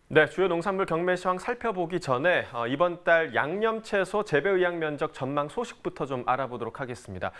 네, 주요 농산물 경매 시황 살펴보기 전에 이번 달 양념채소 재배 의향 면적 전망 소식부터 좀 알아보도록 하겠습니다.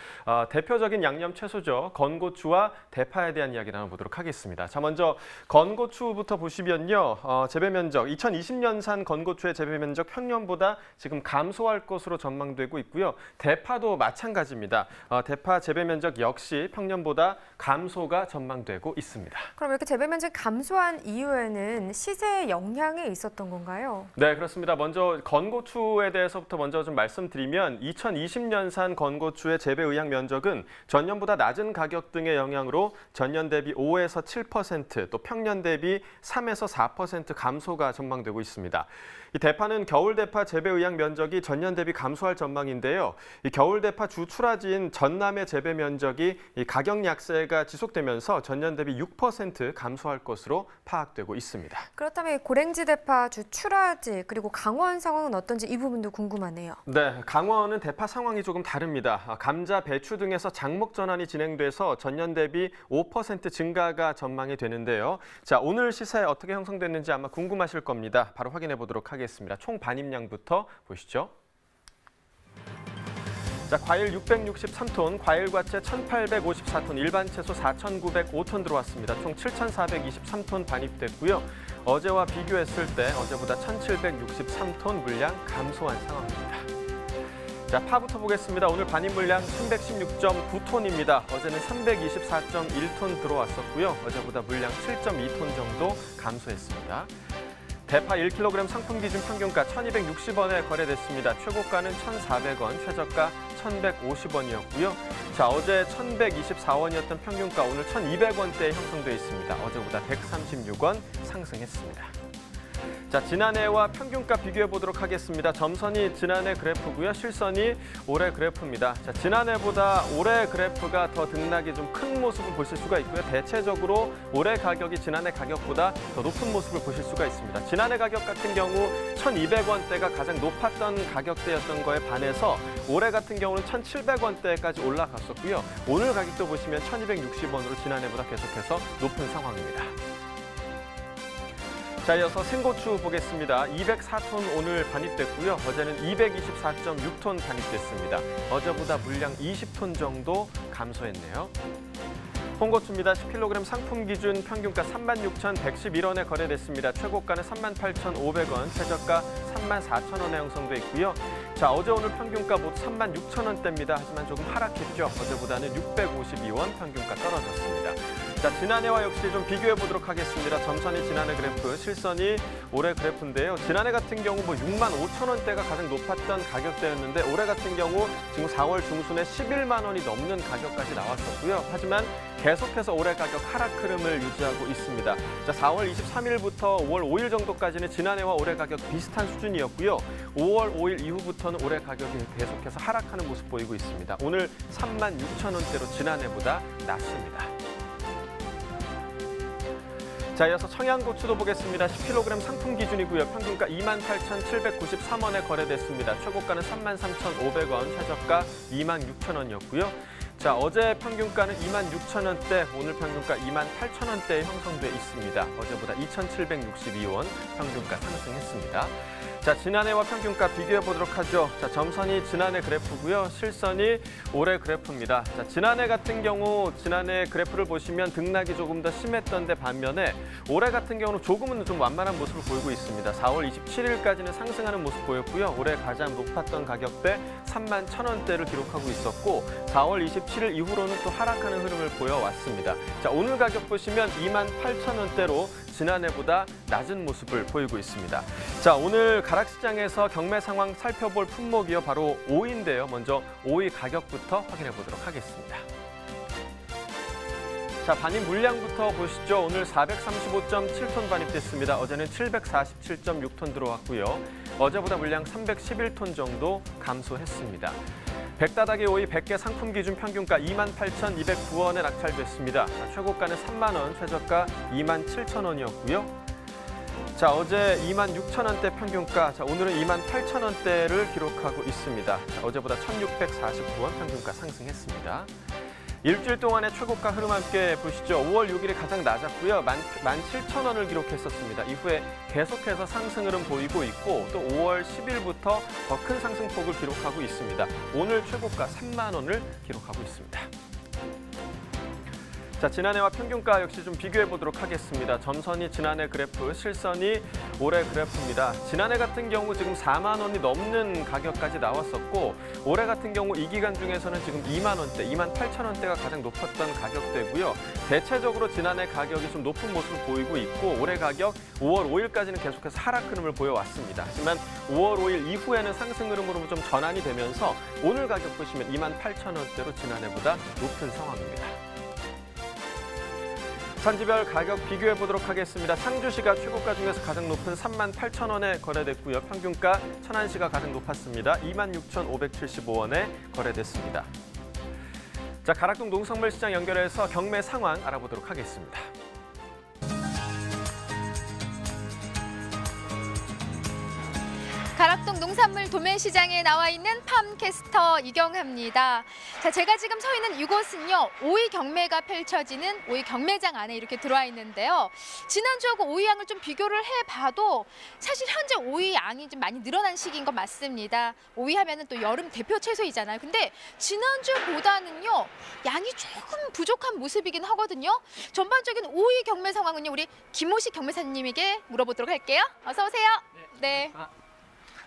대표적인 양념채소죠. 건고추와 대파에 대한 이야기 나눠보도록 하겠습니다. 자, 먼저 건고추부터 보시면요. 재배 면적, 2020년산 건고추의 재배 면적 평년보다 지금 감소할 것으로 전망되고 있고요. 대파도 마찬가지입니다. 대파 재배 면적 역시 평년보다 감소가 전망되고 있습니다. 그럼 이렇게 재배 면적이 감소한 이유에는 시세에 영향이 있었던 건가요? 네, 그렇습니다. 먼저 건고추에 대해서부터 먼저 좀 말씀드리면 2020년산 건고추의 재배 의향 면적은 전년보다 낮은 가격 등의 영향으로 전년 대비 5에서 7%, 또 평년 대비 3에서 4% 감소가 전망되고 있습니다. 이 대파는 겨울 대파 재배 의향 면적이 전년 대비 감소할 전망인데요. 이 겨울 대파 주 출하지인 전남의 재배 면적이 이 가격 약세가 지속되면서 전년 대비 6% 감소할 것으로 파악되고 있습니다. 그렇다면 고랭지 대파 주 출하지 그리고 강원 상황은 어떤지 이 부분도 궁금하네요. 네, 강원은 대파 상황이 조금 다릅니다. 감자, 배추 등에서 장목 전환이 진행돼서 전년 대비 5% 증가가 전망이 되는데요. 자, 오늘 시세 어떻게 형성됐는지 아마 궁금하실 겁니다. 바로 확인해 보도록 하겠습니다. 총 반입량부터 보시죠. 자, 과일 663톤, 과일과채 1,854톤, 일반 채소 4,905톤 들어왔습니다. 총 7,423톤 반입됐고요. 어제와 비교했을 때 어제보다 1,763톤 물량 감소한 상황입니다. 자, 파부터 보겠습니다. 오늘 반입 물량 316.9톤입니다. 어제는 324.1톤 들어왔었고요. 어제보다 물량 7.2톤 정도 감소했습니다. 대파 1kg 상품 기준 평균가 1,260원에 거래됐습니다. 최고가는 1,400원, 최저가 1,150원이었고요. 자, 어제 1,124원이었던 평균가 오늘 1,200원대에 형성돼 있습니다. 어제보다 136원 상승했습니다. 자, 지난해와 평균가 비교해 보도록 하겠습니다. 점선이 지난해 그래프고요. 실선이 올해 그래프입니다. 자, 지난해보다 올해 그래프가 더 등락이 좀 큰 모습을 보실 수가 있고요. 대체적으로 올해 가격이 지난해 가격보다 더 높은 모습을 보실 수가 있습니다. 지난해 가격 같은 경우 1,200원대가 가장 높았던 가격대였던 거에 반해서 올해 같은 경우는 1,700원대까지 올라갔었고요. 오늘 가격도 보시면 1,260원으로 지난해보다 계속해서 높은 상황입니다. 자, 이어서 생고추 보겠습니다. 204톤 오늘 반입됐고요. 어제는 224.6톤 반입됐습니다. 어제보다 물량 20톤 정도 감소했네요. 홍고추입니다. 10kg 상품 기준 평균가 36,111원에 거래됐습니다. 최고가는 38,500원, 최저가 34,000원에 형성돼 있고요. 자, 어제 오늘 평균가 모두 36,000원대입니다. 하지만 조금 하락했죠. 어제보다는 652원 평균가 떨어졌습니다. 자, 지난해와 역시 좀 비교해 보도록 하겠습니다. 점선이 지난해 그래프, 실선이 올해 그래프인데요. 지난해 같은 경우 65,000원대가 가장 높았던 가격대였는데 올해 같은 경우 지금 4월 중순에 11만 원이 넘는 가격까지 나왔었고요. 하지만 계속해서 올해 가격 하락 흐름을 유지하고 있습니다. 자, 4월 23일부터 5월 5일 정도까지는 지난해와 올해 가격 비슷한 수준이었고요. 5월 5일 이후부터는 올해 가격이 계속해서 하락하는 모습 보이고 있습니다. 오늘 36,000원대로 지난해보다 낮습니다. 자, 이어서 청양고추도 보겠습니다. 10kg 상품 기준이고요. 평균가 28,793원에 거래됐습니다. 최고가는 33,500원, 최저가 26,000원이었고요. 자, 어제 평균가는 26,000원대, 오늘 평균가 28,000원대에 형성돼 있습니다. 어제보다 2,762원 평균가 상승했습니다. 자, 지난해와 평균가 비교해 보도록 하죠. 자, 점선이 지난해 그래프고요. 실선이 올해 그래프입니다. 자, 지난해 같은 경우 지난해 그래프를 보시면 등락이 조금 더 심했던데 반면에 올해 같은 경우는 조금은 좀 완만한 모습을 보이고 있습니다. 4월 27일까지는 상승하는 모습 보였고요. 올해 가장 높았던 가격대 31,000원대를 기록하고 있었고 4월 27일 이후로는 또 하락하는 흐름을 보여왔습니다. 자, 오늘 가격 보시면 28,000원대로 지난해보다 낮은 모습을 보이고 있습니다. 자, 오늘 가락시장에서 경매 상황 살펴볼 품목이요. 바로 오이인데요. 먼저 오이 가격부터 확인해 보도록 하겠습니다. 자, 반입 물량부터 보시죠. 오늘 435.7톤 반입됐습니다. 어제는 747.6톤 들어왔고요. 어제보다 물량 311톤 정도 감소했습니다. 백다닥이 오이 100개 상품 기준 평균가 28,209원에 낙찰됐습니다. 최고가는 3만 원, 최저가 27,000원이었고요. 자, 어제 26,000원대 평균가, 자, 오늘은 28,000원대를 기록하고 있습니다. 자, 어제보다 1,649원 평균가 상승했습니다. 일주일 동안의 최고가 흐름 함께 보시죠. 5월 6일이 가장 낮았고요. 17,000원을 기록했었습니다. 이후에 계속해서 상승 흐름 보이고 있고 또 5월 10일부터 더 큰 상승폭을 기록하고 있습니다. 오늘 최고가 3만 원을 기록하고 있습니다. 자, 지난해와 평균가 역시 좀 비교해 보도록 하겠습니다. 점선이 지난해 그래프, 실선이 올해 그래프입니다. 지난해 같은 경우 지금 4만 원이 넘는 가격까지 나왔었고 올해 같은 경우 이 기간 중에서는 지금 2만 원대, 2만 8천 원대가 가장 높았던 가격대고요. 대체적으로 지난해 가격이 좀 높은 모습을 보이고 있고 올해 가격 5월 5일까지는 계속해서 하락 흐름을 보여왔습니다. 하지만 5월 5일 이후에는 상승 흐름으로 좀 전환이 되면서 오늘 가격 보시면 2만 8천 원대로 지난해보다 높은 상황입니다. 산지별 가격 비교해 보도록 하겠습니다. 상주시가 최고가 중에서 가장 높은 3만 8천 원에 거래됐고요. 평균가 천안시가 가장 높았습니다. 26,575원에 거래됐습니다. 자, 가락동 농산물 시장 연결해서 경매 상황 알아보도록 하겠습니다. 가락동 농산물 도매시장에 나와 있는 팜캐스터 이경하입니다. 자, 제가 지금 서 있는 이곳은요, 오이 경매가 펼쳐지는 오이 경매장 안에 이렇게 들어와 있는데요. 지난주하고 오이 양을 좀 비교를 해봐도 사실 현재 오이 양이 좀 많이 늘어난 시기인 건 맞습니다. 오이 하면은 또 여름 대표 채소이잖아요. 근데 지난주보다는요, 양이 조금 부족한 모습이긴 하거든요. 전반적인 오이 경매 상황은요, 우리 김호식 경매사님에게 물어보도록 할게요. 어서 오세요. 네.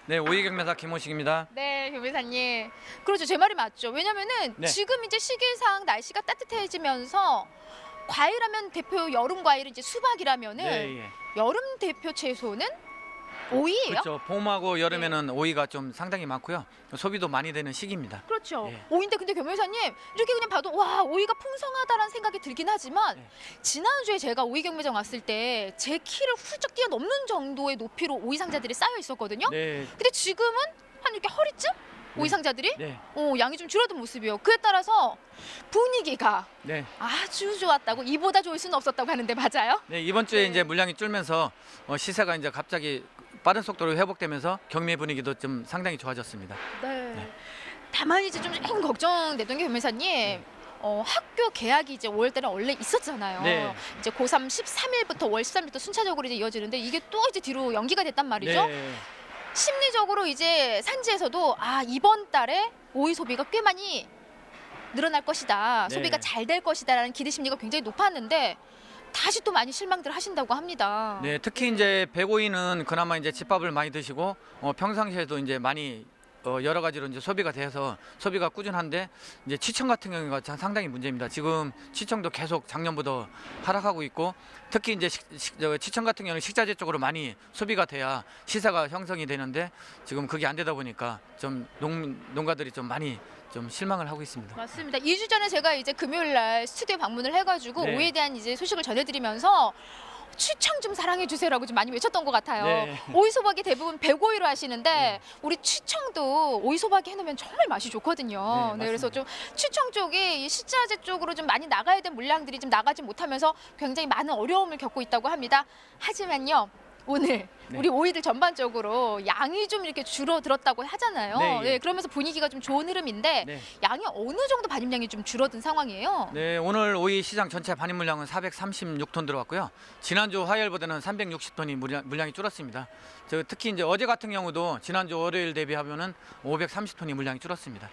네, 오이 경매사 김호식입니다. 네, 교매사님. 그렇죠. 제 말이 맞죠. 왜냐면은 네. 지금 이제 시기상 날씨가 따뜻해지면서 과일하면 대표 여름 과일은 이제 수박이라면은 네, 예. 여름 대표 채소는 오이예요? 그렇죠. 봄하고 여름에는 오이가 좀 상당히 많고요. 소비도 많이 되는 시기입니다. 그렇죠. 예. 오이인데 근데 교매사님 이렇게 그냥 봐도 와, 오이가 풍성하다라는 생각이 들긴 하지만 네. 지난주에 제가 오이 경매장 왔을 때 제 키를 훌쩍 뛰어넘는 정도의 높이로 오이 상자들이 쌓여 있었거든요. 네, 근데 지금은 한 이렇게 허리쯤? 오이 네. 상자들이? 네, 양이 좀 줄어든 모습이요. 그에 따라서 분위기가 네. 아주 좋았다고, 이보다 좋을 수는 없었다고 하는데 맞아요? 네, 이번 주에 네. 이제 물량이 줄면서 시세가 이제 갑자기 빠른 속도로 회복되면서 경매 분위기도 좀 상당히 좋아졌습니다. 네. 다만 이제 좀 걱정되던 게 교매사님, 학교 개학이 이제 5월달에 원래 있었잖아요. 네. 이제 고3 13일부터 월 13일부터 순차적으로 이제 이어지는데 이게 또 이제 뒤로 연기가 됐단 말이죠. 네, 심리적으로 이제 산지에서도 이번 달에 오이 소비가 꽤 많이 늘어날 것이다. 네. 소비가 잘 될 것이다라는 기대 심리가 굉장히 높았는데 다시 또 많이 실망들 하신다고 합니다. 네, 특히 이제 백오이는 그나마 이제 집밥을 많이 드시고 평상시에도 이제 많이 여러 가지로 이제 소비가 돼서 소비가 꾸준한데 이제 치청 같은 경우가 상당히 문제입니다. 지금 치청도 계속 작년보다 하락하고 있고 특히 이제 치청 같은 경우는 식자재 쪽으로 많이 소비가 돼야 시세가 형성이 되는데 지금 그게 안 되다 보니까 좀 농가들이 좀 많이 좀 실망을 하고 있습니다. 맞습니다. 2주 전에 제가 이제 금요일 날 스튜디오에 방문을 해가지고 네. 오이에 대한 이제 소식을 전해드리면서 취청 좀 사랑해 주세요라고 좀 많이 외쳤던 것 같아요. 네. 오이 소박이 대부분 백오이로 하시는데 우리 취청도 오이 소박이 해놓으면 정말 맛이 좋거든요. 네, 그래서 좀 취청 쪽이 이 식자재 쪽으로 좀 많이 나가야 될 물량들이 좀 나가지 못하면서 굉장히 많은 어려움을 겪고 있다고 합니다. 하지만요. 오늘 네. 우리 오이들 전반적으로 양이 좀 이렇게 줄어들었다고 하잖아요. 네, 예. 그러면서 분위기가 좀 좋은 흐름인데 네. 양이 어느 정도 반입량이 좀 줄어든 상황이에요? 네, 오늘 오이 시장 전체 반입 물량은 436톤 들어왔고요. 지난주 화요일보다는 360톤이 물량이 줄었습니다. 특히 이제 어제 같은 경우도 지난주 월요일 대비하면은 530톤이 물량이 줄었습니다.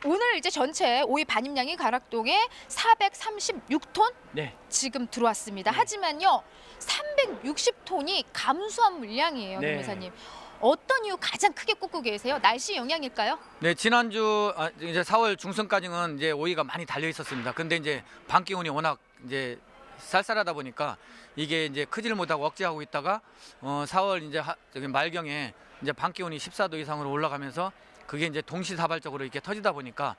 오늘 이제 전체 오이 반입량이 가락동에 436톤 네. 지금 들어왔습니다. 네. 하지만요, 360톤이 감소한 물량이에요, 네. 김회사님. 어떤 이유 가장 크게 꼽고 계세요? 날씨 영향일까요? 네, 지난주 이제 4월 중순까지는 이제 오이가 많이 달려 있었습니다. 근데 이제 밤 기온이 워낙 이제 쌀쌀하다 보니까 이게 이제 크질 못하고 억제하고 있다가 4월 이제 저기 말경에 이제 밤 기온이 14도 이상으로 올라가면서 그게 이제 동시다발적으로 이렇게 터지다 보니까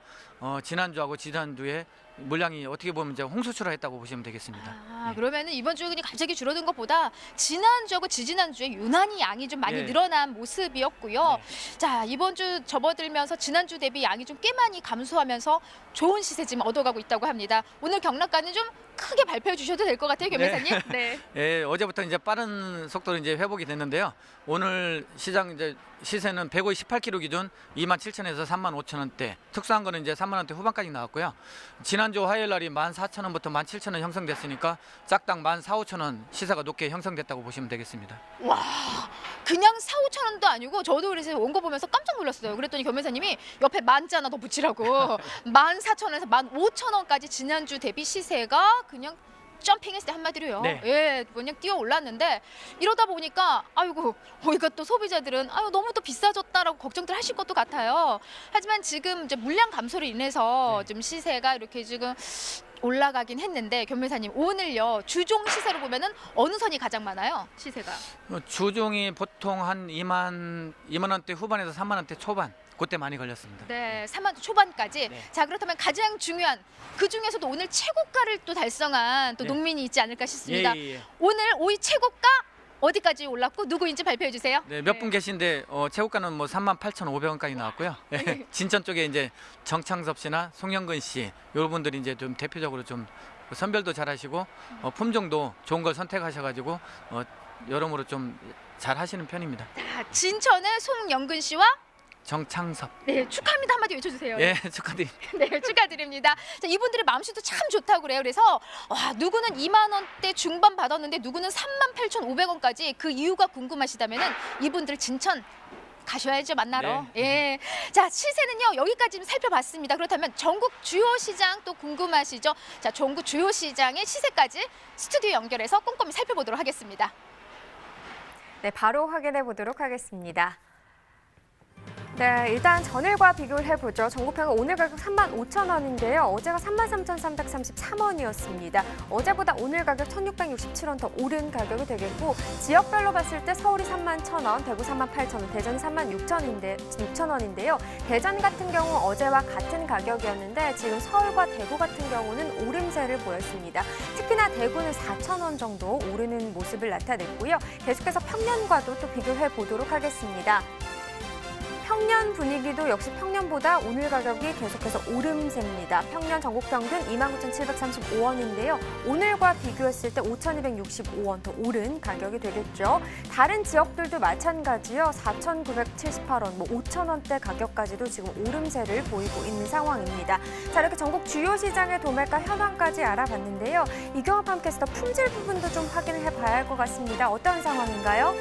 지난주하고 지난주에 물량이 어떻게 보면 이제 홍수출하했다고 보시면 되겠습니다. 그러면은 이번 주에 갑자기 줄어든 것보다 지난주하고 지지난주에 유난히 양이 좀 많이 네. 늘어난 모습이었고요. 네. 자, 이번 주 접어들면서 지난주 대비 양이 좀 꽤 많이 감소하면서 좋은 시세 지금 얻어가고 있다고 합니다. 오늘 경락가는 좀 크게 발표해 주셔도 될 것 같아요, 교매사님. 네. 예, 어제부터 이제 빠른 속도로 이제 회복이 됐는데요. 오늘 시장 이제 시세는 100의 18kg 기준 27,000에서 35,000원대. 특수한 거는 이제 3만 원대 후반까지 나왔고요. 지난 지난주 화요일 날이 14,000원부터 17,000원 형성됐으니까 짝당 14,000~15,000원 시세가 높게 형성됐다고 보시면 되겠습니다. 와, 그냥 4~5천 원도 아니고 저도 그래서 원고 보면서 깜짝 놀랐어요. 그랬더니 변호사님이 옆에 만자 하나 더 붙이라고 14,000원에서 15,000원까지 지난주 대비 시세가 그냥 점핑했을 때 한마디로요. 네. 예, 그냥 뛰어 올랐는데 이러다 보니까 아이고 이거 또 소비자들은 아유 너무 또 비싸졌다라고 걱정들 하실 것도 같아요. 하지만 지금 이제 물량 감소로 인해서 네. 좀 시세가 이렇게 지금 올라가긴 했는데 변호사님 오늘요 주종 시세로 보면은 어느 선이 가장 많아요? 시세가? 주종이 보통 한 2만 원대 후반에서 3만 원대 초반 그때 많이 걸렸습니다. 네, 3만 초반까지. 네. 자, 그렇다면 가장 중요한 그 중에서도 오늘 최고가를 또 달성한 또 네. 농민이 있지 않을까 싶습니다. 예. 오늘 오이 최고가 어디까지 올랐고 누구인지 발표해 주세요. 네, 몇 분 계신데 최고가는 뭐 38,500원까지 나왔고요. 예, 진천 쪽에 이제 정창섭 씨나 송영근 씨 이런 분들이 이제 좀 대표적으로 좀 선별도 잘하시고 품종도 좋은 걸 선택하셔가지고 여러모로 좀 잘하시는 편입니다. 자, 진천의 송영근 씨와 정창섭. 네, 축하합니다 한마디 외쳐주세요. 예, 축하드립니다. 네, 축하드립니다. 자, 이분들의 마음씨도 참 좋다고 그래요. 그래서 와, 누구는 2만 원대 중반 받았는데 누구는 38,500원까지 그 이유가 궁금하시다면은 이분들 진천 가셔야죠 만나러. 네. 예. 자, 시세는요 여기까지 좀 살펴봤습니다. 그렇다면 전국 주요 시장 또 궁금하시죠? 자, 전국 주요 시장의 시세까지 스튜디오 연결해서 꼼꼼히 살펴보도록 하겠습니다. 네, 바로 확인해 보도록 하겠습니다. 네, 일단 전일과 비교를 해보죠. 전국평균 오늘 가격 35,000원인데요. 어제가 33,333원이었습니다. 어제보다 오늘 가격 1,667원 더 오른 가격이 되겠고 지역별로 봤을 때 서울이 31,000원, 대구 38,000원, 대전이 36,000원인데요. 대전 같은 경우 어제와 같은 가격이었는데 지금 서울과 대구 같은 경우는 오름세를 보였습니다. 특히나 대구는 4,000원 정도 오르는 모습을 나타냈고요. 계속해서 평년과도 또 비교해 보도록 하겠습니다. 평년 분위기도 역시 평년보다 오늘 가격이 계속해서 오름세입니다. 평년 전국 평균 29,735원인데요. 오늘과 비교했을 때 5,265원 더 오른 가격이 되겠죠. 다른 지역들도 마찬가지요. 4,978원, 5,000원대 가격까지도 지금 오름세를 보이고 있는 상황입니다. 자, 이렇게 전국 주요 시장의 도매가 현황까지 알아봤는데요. 이경화 팜캐스터 품질 부분도 좀 확인을 해봐야 할 것 같습니다. 어떤 상황인가요?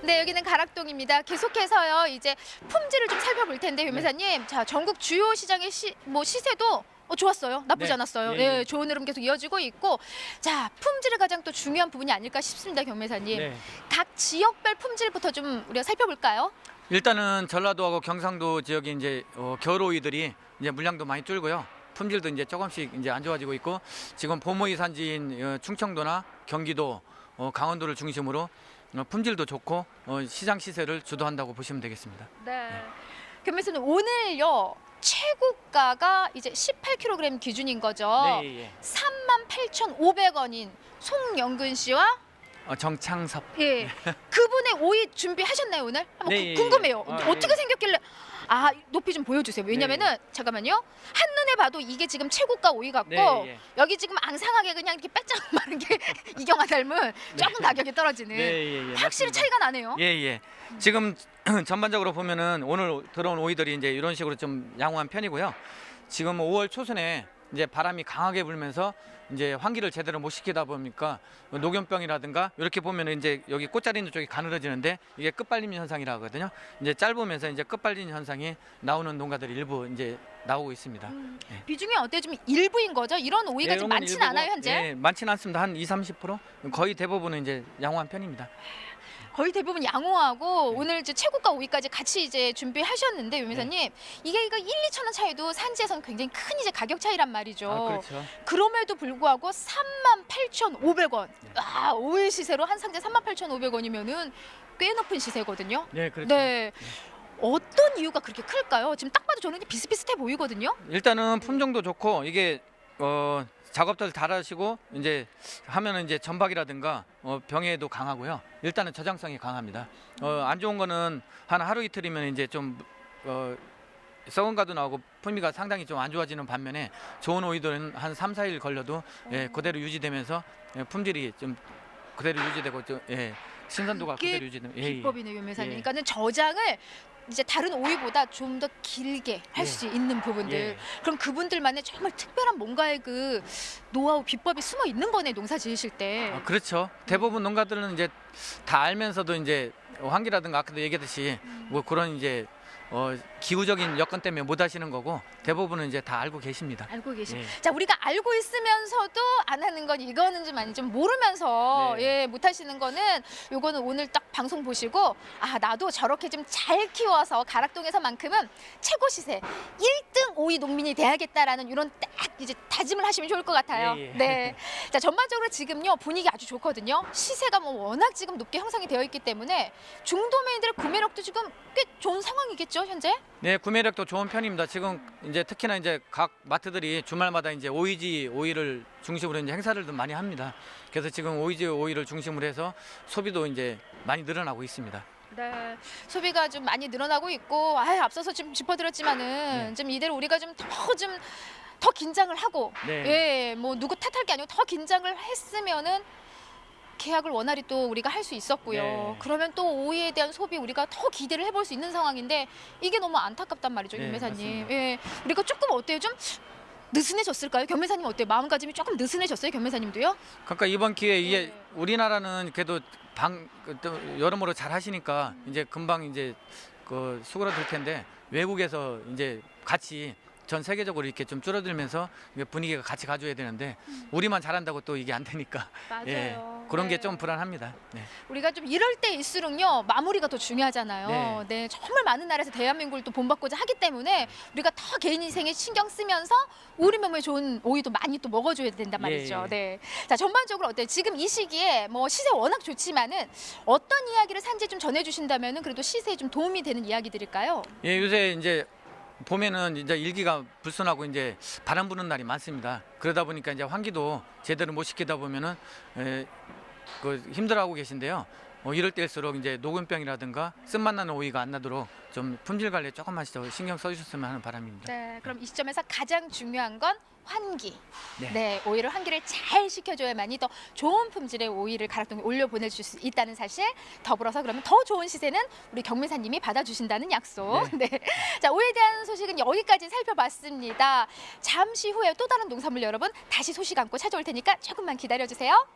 네, 여기는 가락동입니다. 계속해서요 이제 품질을 좀 살펴볼 텐데 변호사님, 자 전국 주요 시장의 시세도 좋았어요. 나쁘지 네. 않았어요. 예, 네, 예. 좋은 흐름 계속 이어지고 있고, 자 품질이 가장 또 중요한 부분이 아닐까 싶습니다, 경매사님. 네. 각 지역별 품질부터 좀 우리가 살펴볼까요? 일단은 전라도하고 경상도 지역이 이제 겨울오이들이 이제 물량도 많이 줄고요. 품질도 이제 조금씩 이제 안 좋아지고 있고 지금 봄오이 산지인 충청도나 경기도, 강원도를 중심으로 품질도 좋고 시장 시세를 주도한다고 보시면 되겠습니다. 네. 경매사님 오늘요 최고가가 이제 18kg 기준인 거죠. 네, 예. 38,500원인 송영근 씨와 정창섭. 예, 그분의 오이 준비하셨나요 오늘? 한번 네, 궁금해요. 예. 어떻게 예. 생겼길래? 아, 높이 좀 보여주세요. 왜냐면은 잠깐만요. 한눈에 봐도 이게 지금 최고가 오이 같고 네, 예. 여기 지금 앙상하게 그냥 이렇게 빼짝 마른 게 이경아 닮은 조금 가격이 떨어지는. 네, 확실히 맞습니다. 차이가 나네요. 예. 지금 전반적으로 보면은 오늘 들어온 오이들이 이제 이런 식으로 좀 양호한 편이고요. 지금 5월 초순에 이제 바람이 강하게 불면서 이제 환기를 제대로 못 시키다 보니까 녹용병이라든가 이렇게 보면은 이제 여기 꽃자리 있는 쪽이 가늘어지는데 이게 끝발림 현상이라 하거든요. 이제 짧으면서 이제 끝발림 현상이 나오는 농가들이 일부 이제 나오고 있습니다. 비중이 어때? 좀 일부인 거죠? 이런 오이가 예, 좀 이런 건 많진 일부고, 않아요 현재? 예, 많지는 않습니다. 한 2~30%? 거의 대부분은 이제 양호한 편입니다. 거의 대부분 양호하고 오늘 이제 최고가 오이까지 같이 이제 준비하셨는데 유미사님 이게 이거 1~2천 원 차이도 산지에서는 굉장히 큰 이제 가격 차이란 말이죠. 그렇죠. 그럼에도 불구하고 38,500원. 아, 오일 시세로 한 상자 38,500원이면은 꽤 높은 시세거든요. 네, 그렇죠. 네. 어떤 이유가 그렇게 클까요? 지금 딱 봐도 저는 비슷비슷해 보이거든요. 일단은 품종도 좋고 이게 작업들 잘하시고 이제 하면은 이제 전박이라든가 병해도 강하고요. 일단은 저장성이 강합니다. 안 좋은 거는 한 하루 이틀이면 이제 좀 썩은 가도 나오고 품위가 상당히 좀 안 좋아지는 반면에 좋은 오이들은 한 3~4일 걸려도 그대로 유지되면서 품질이 좀 그대로 유지되고 좀 신선도가 그게 그대로 유지되면 비법이네요, 유미사님. 예. 그러니까는 저장을 이제 다른 오이보다 좀 더 길게 할 수 있는 부분들. 예. 그럼 그분들만의 정말 특별한 뭔가의 그 노하우 비법이 숨어 있는 거네, 농사 지으실 때. 그렇죠. 대부분 농가들은 이제 다 알면서도 이제 환기라든가 아까도 얘기했듯이 뭐 그런 이제 기후적인 여건 때문에 못 하시는 거고 대부분은 이제 다 알고 계십니다. 알고 계시. 예. 자, 우리가 알고 있으면서도 안 하는 건 이거는 좀 아니 좀 모르면서 네. 예, 못 하시는 거는 요거는 오늘 딱 방송 보시고 아, 나도 저렇게 좀 잘 키워서 가락동에서만큼은 최고 시세 1등 오이 농민이 돼야겠다라는 이런 딱 이제 다짐을 하시면 좋을 것 같아요. 예, 예. 네. 자, 전반적으로 지금요 분위기 아주 좋거든요. 시세가 뭐 워낙 지금 높게 형성이 되어 있기 때문에 중도매인들의 구매력도 지금 꽤 좋은 상황이겠죠, 현재? 네, 구매력도 좋은 편입니다. 지금 이제 특히나 이제 각 마트들이 주말마다 이제 오이지 오이를 중심으로 이제 행사를 좀 많이 합니다. 그래서 지금 오이지 오이를 중심으로 해서 소비도 이제 많이 늘어나고 있습니다. 네, 소비가 좀 많이 늘어나고 있고, 앞서서 좀 짚어드렸지만은 좀 이대로 우리가 좀 더 긴장을 하고, 네. 예, 뭐 누구 탓할 게 아니고 더 긴장을 했으면은 계약을 원활히 또 우리가 할 수 있었고요. 네. 그러면 또 오이에 대한 소비 우리가 더 기대를 해볼 수 있는 상황인데 이게 너무 안타깝단 말이죠, 네, 경매사님. 맞습니다. 예, 우리가 조금 어때요? 좀 느슨해졌을까요? 경매사님 어때요? 마음가짐이 조금 느슨해졌어요, 경매사님도요? 그러니까 이번 기회에 이게 네. 우리나라는 그래도 또 여러모로 잘 하시니까 이제 금방 이제 그 수그러들 텐데 외국에서 이제 같이 전 세계적으로 이렇게 좀 줄어들면서 이게 분위기가 같이 가줘야 되는데 우리만 잘한다고 또 이게 안 되니까 맞아요. 그런 게 네. 좀 불안합니다. 네. 우리가 좀 이럴 때일수록요 마무리가 더 중요하잖아요. 네, 정말 많은 나라에서 대한민국을 또 본받고자 하기 때문에 우리가 더 개인 인생에 신경 쓰면서 우리 몸에 좋은 오이도 많이 또 먹어줘야 된단 말이죠. 예. 네. 자, 전반적으로 어때요? 지금 이 시기에 뭐 시세 워낙 좋지만은 어떤 이야기를 산지 좀 전해주신다면은 그래도 시세에 좀 도움이 되는 이야기들일까요? 예, 요새 이제 봄에는 이제 일기가 불순하고 이제 바람 부는 날이 많습니다. 그러다 보니까 이제 환기도 제대로 못 시키다 보면은 그 힘들어하고 계신데요. 이럴 때일수록 이제 녹균병이라든가 쓴맛 나는 오이가 안 나도록 좀 품질 관리에 조금만 더 신경 써주셨으면 하는 바람입니다. 네, 그럼 이 시점에서 가장 중요한 건 환기. 네. 네, 오이를 환기를 잘 시켜줘야만이 더 좋은 품질의 오이를 가락동에 올려 보내줄 수 있다는 사실. 더불어서 그러면 더 좋은 시세는 우리 경매사님이 받아주신다는 약속. 네. 자, 오이에 대한 소식은 여기까지 살펴봤습니다. 잠시 후에 또 다른 농산물 여러분 다시 소식 안고 찾아올 테니까 조금만 기다려주세요.